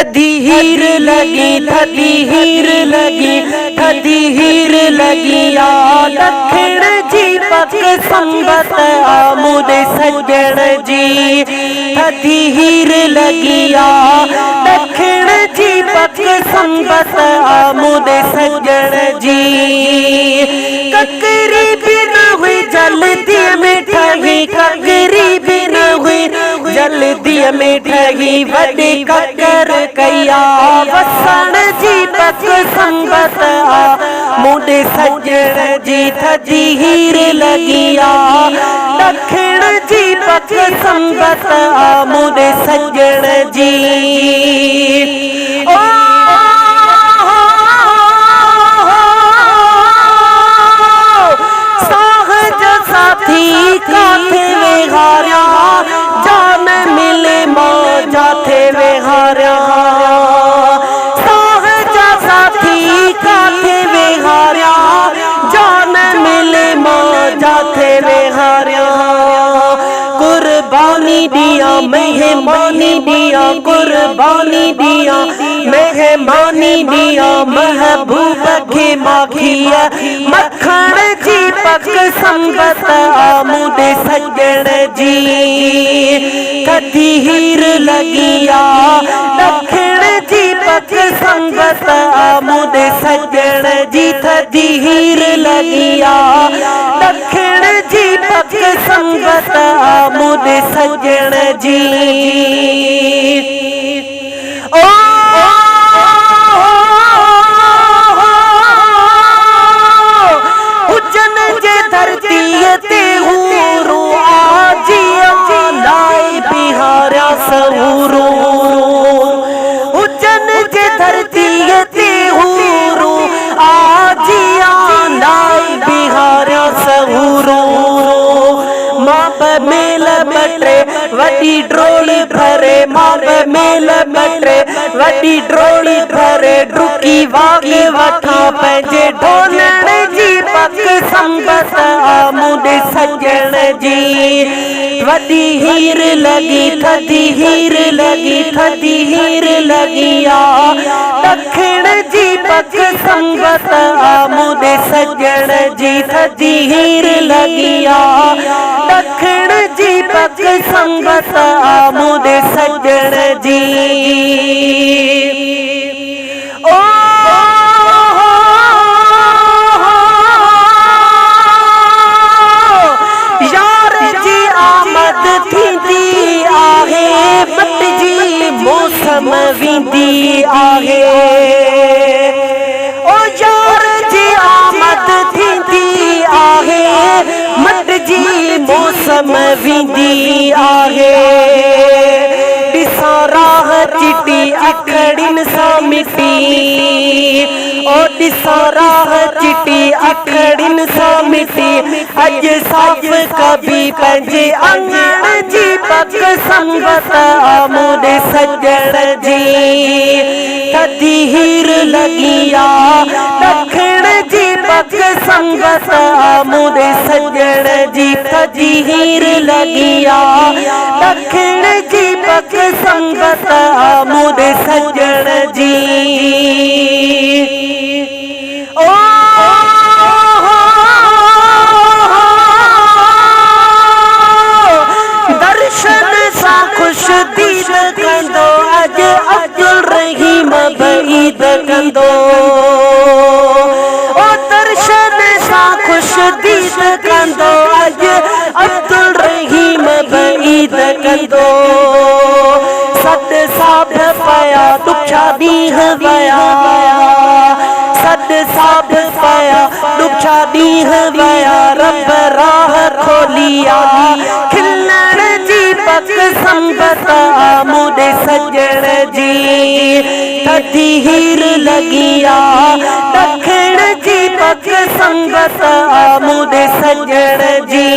थदी हीर लगी, थदी हीर लगी, थदी हीर लगी आ दखिण जी पक संबत आमुद सजण जी। थदी हीर लगी आ दखिण जी पक संबत आमुद सजण जी। ककरी भी न हुई जल्दी में ठगी, ककरी भी न हुई जल्दी में ठगी, वॾी ककर कया वसण जी पक संबत आमुद सजण जी। थदी हीर लगी आ दखिण जी पक संबत आमुद सजण जी। ओ साथी काथे वेहारिया जान मिले मौजा थे वेहारिया। साहजा साथी काथे वेहारिया जान मिले मौजा थे वेहारिया। कुर्बानी दिया मेहमानी दिया, कुर्बानी दिया मेहमानी दिया, महबूब के माखिया मखण जी पक संबत आमुद सजण जी। थदी हीर लगी आ दखिण जी पक संबत आमुद सजण जी। थदी हीर लगी आ दखिण जी पक संबत आमुद सजण जी। ओ उजन जे धरती ते हूरू आजिया लाई बिहारा सहूरू। उजन जे धरती ते हूरू आजिया लाई बिहारा सहूरू। माप मेल बटे वडी ड्रोल भरे, माप मेल बटे वडी ड्रोल भरे, डुकी वाग वठा पंहिंजे ढोलण जी पक संबत आमुद सजण जी। वडी हीर लगी, थदी हीर लगी, थदी हीर लगी आ दखिण जी पक संबत आमुद सजण जी। थदी हीर लगी आ दखिण जी पक संबत आमुद सजण जी। ओ यार जी आमद थींदी आहे, बट जी मौसम वींदी आहे। ओ यार जी आमद थींदी आहे, मट जी मौसम वींदी आहे। ॾिसां राह चिटी अखड़िन सां मिटी, ओ ॾिसां राह चिटी अखड़िन सां मिटी, अॼु साफ़ कबी पंहिंजे अंगण जी पक संबत आमुद सजण जी। थदी हीर लगी आ दखिण जी पक संबत आमुद सजण जी। थदी हीर लगी आ दखिण जी पक संबत आमुद सजण जी। ओ दर्शन सां खुश दीद कंदो अॼु अब्दुल रहीम बईद कंदो। ओ दर्शन सां खुश दीद कंदो अॼु अब्दुल रहीम बईद कंदो। सद साध पया ॾुखिया ॾींहं वया, सद साध पया ॾुखिया ॾींहं वया, रब राह खोली आ खिलण जी पक संबत आमुद सजण जी। थदी हीर लगी आ दखिण जी पक संबत आमुद सजण जी।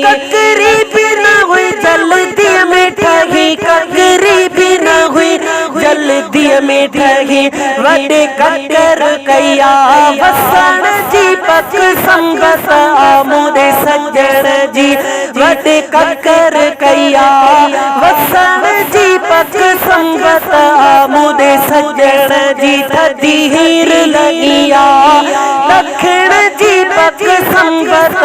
ककरी भी न हुई जल्दी में ठगी, ककरी भी न हुई जल्दी में ठगी, वॾे ककर कया वसण जी पक संबत आमुद सजण जी। वॾे ककर कया वसण जी पक पक संगत मुदे सजण जी थदी हीर लगिया। दखण जी पक संगत